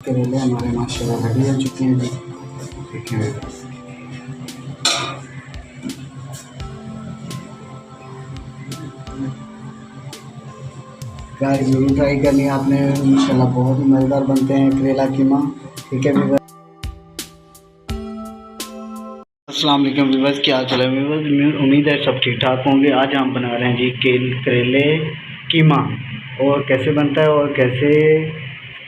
करेले हमारे माशाल्लाह रेडी हो चुके हैं जी। देखिए गाइस ज़रूर ट्राई करनी है आपने, इंशाल्लाह बहुत ही मज़ेदार बनते हैं करेला कीमा। ठीक है व्यूअर्स, अस्सलाम वालेकुम व्यूअर्स, क्या हाल चाल है व्यूअर्स? उम्मीद है सब ठीक ठाक होंगे। आज हम बना रहे हैं जी करेले कीमा, और कैसे बनता है और कैसे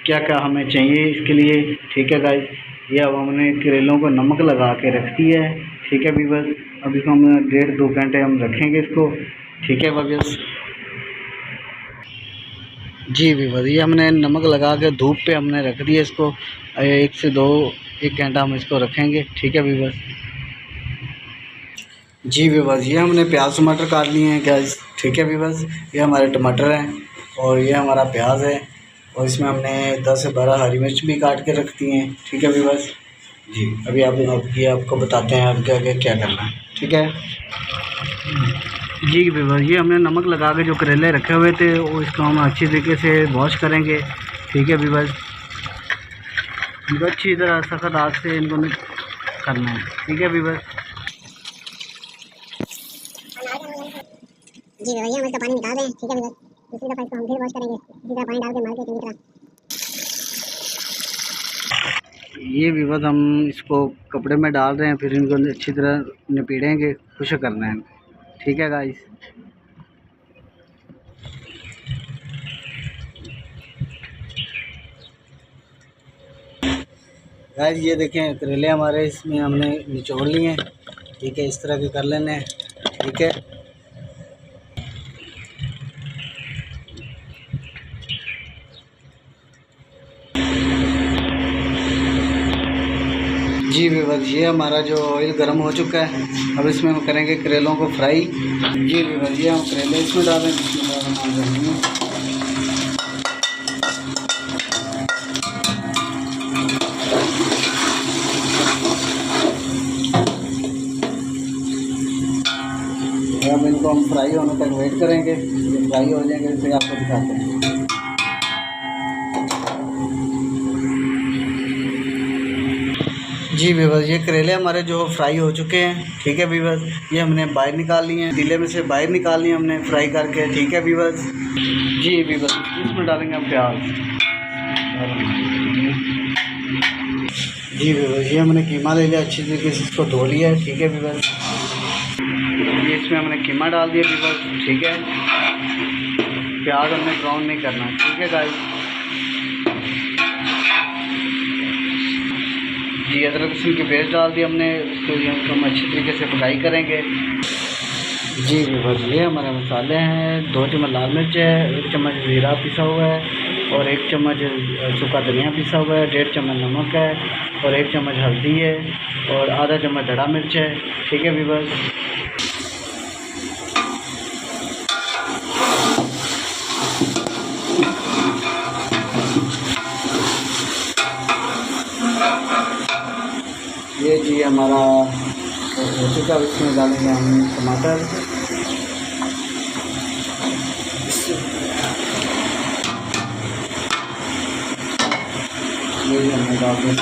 क्या क्या हमें चाहिए इसके लिए। ठीक है गाइस, ये अब हमने करेलों को नमक लगा के रख दिया है। ठीक है व्यूअर्स, अब इसको हम 1.5-2 घंटे हम रखेंगे इसको। ठीक है व्यूअर्स जी व्यूअर्स, ये हमने नमक लगा के धूप पे हमने रख दिया इसको। 1 घंटा हम इसको रखेंगे। ठीक है व्यूअर्स जी व्यूअर्स, ये हमने प्याज टमाटर काट लिए हैं गैस। ठीक है व्यूअर्स, ये हमारे टमाटर हैं और ये हमारा प्याज है, और इसमें हमने 10 से 12 हरी मिर्च भी काट के रख दी हैं। ठीक है व्यूअर्स जी, अभी आपको बताते हैं आगे आगे क्या करना है। ठीक है जी व्यूअर्स, ये हमने नमक लगा के जो करेले रखे हुए थे वो इसको हम अच्छी तरीके से वॉश करेंगे। ठीक है व्यूअर्स, इनको अच्छी तरह सख्त आग से इनको करना है। ठीक है व्यूअर्स जी भैया हम इसका पानी निकाल रहे हैं। ठीक है व्यूअर्स, दूसरी दफ़ा इसको हम फिर वॉश करेंगे, इसी तरह पानी डाल के मार के चंगी तरह। ये व्यूअर्स हम इसको कपड़े में डाल रहे हैं, फिर इनको अच्छी तरह निपेड़ेंगे, खुश करना है। ठीक है गाइस गाइस, ये देखें करेले हमारे इसमें हमने निचोड़ लिए हैं। ठीक है, इस तरह के कर लेने हैं। ठीक है जी व्यूअर्स, ये हमारा जो ऑयल गर्म हो चुका है, अब इसमें हम करेंगे करेलों को फ्राई। जी व्यूअर्स, ये हम करेले इसमें डालें। अब इनको हम फ्राई होने तक वेट करेंगे। ये फ्राई हो जाएंगे फिर आपको दिखाते हैं। जी व्यूअर्स, ये करेले हमारे जो फ्राई हो चुके हैं। ठीक है व्यूअर्स, ये हमने बाहर निकाल लिए हैं, पतीले में से बाहर निकाल लिए हमने फ्राई करके। ठीक है व्यूअर्स जी व्यूअर्स, इसमें डालेंगे हम प्याज। जी व्यूअर्स, ये हमने कीमा ले लिया, अच्छी तरीके से इसको धो लिया है। ठीक है व्यूअर्स, ये इसमें हमने कीमा डाल दिया व्यूअर्स। ठीक है, प्याज हमने ब्राउन नहीं करना। ठीक है गाइस जी, अदरक लहसुन की पेस्ट डाल दी हमने, उसको हम अच्छी तरीके से फ्राई करेंगे। जी व्यूअर्स, ये हमारे मसाले हैं। 2 चम्मच लाल मिर्च है, 1 चम्मच ज़ीरा पिसा हुआ है, और 1 चम्मच सूखा धनिया पिसा हुआ है, 1.5 चम्मच नमक है, और 1 चम्मच हल्दी है, और आधा चम्मच धड़ा मिर्च है। ठीक है व्यूअर्स ये जी हमारा हो चुका, इसमें डालेंगे हम टमाटर। ये भी हमने डाल दिया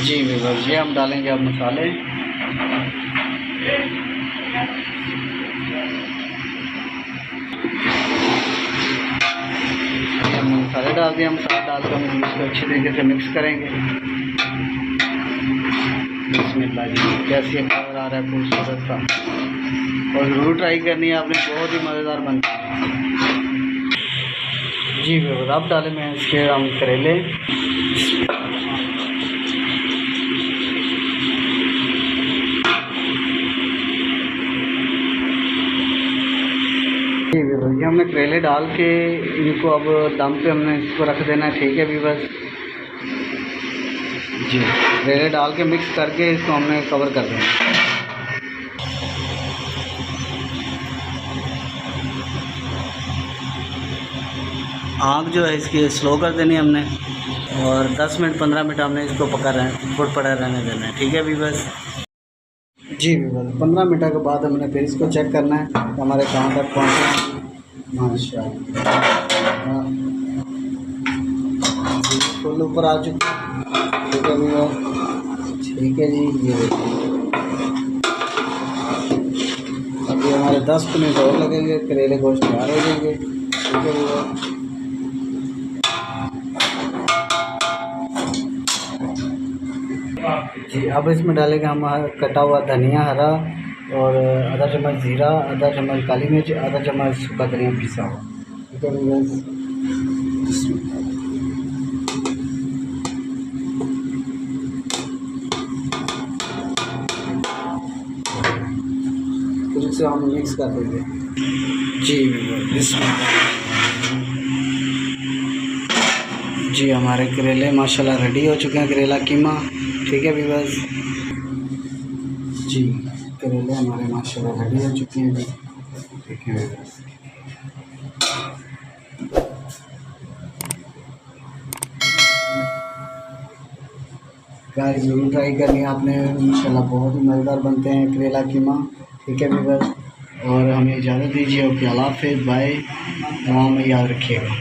जी व्यूअर्स, ये हम डालेंगे अब मसाले। हमने मसाले डाल दिया, मसाला डालकर हम इसको अच्छी तरीके से मिक्स करेंगे। बिस्मिल्लाह जी, कैसे कलर आ रहा है खूबसूरत सा, और ज़रूर ट्राई करनी है आपने, बहुत ही मज़ेदार बनता है। जी व्यूअर्स, अब डाले मैं इसके हम करेले। जी व्यूअर्स, ये हमने करेले डाल के इनको अब दम पे हमने इसको रख देना है। ठीक है व्यूअर्स जी, करेले डाल के मिक्स करके इसको हमने कवर कर देना है। आग जो है इसकी स्लो कर देनी हमने, और 10 मिनट 15 मिनट हमने इसको फुट पड़ा रहने देना है। ठीक है व्यूअर्स जी बिल्कुल 15 मिनट के बाद हमने फिर इसको चेक करना है कि हमारे कहाँ तक पहुँचे। माशाल्लाह फुल ऊपर आ चुके। ठीक है भैया, ठीक है जी। ये देखिए अभी हमारे 10 मिनट और लगेंगे, करेले गोश्त तैयार हो जाएंगे। ठीक है भैया, जी अब इसमें डालेंगे हम कटा हुआ धनिया हरा और आधा चम्मच जीरा, आधा चम्मच काली मिर्च, आधा चम्मच सूखा धनिया पिसा हुआ। ठीक है भैया, फिर से हम मिक्स कर देंगे। जी जी हमारे करेले माशाल्लाह रेडी हो चुके हैं, करेला कीमा। ठीक है व्यूअर्स, जी करेले हमारे माशाल्लाह रेडी हो चुके हैं जी। ठीक है व्यूअर्स, गाइस ज़रूर ट्राई करनी है आपने, इंशाल्लाह बहुत ही मज़ेदार बनते हैं करेला कीमा। ठीक है व्यूअर्स, और हमें इजाज़त दीजिए। ओके, अल्लाह हाफ़िज़, बाय, दुआ में याद रखिएगा।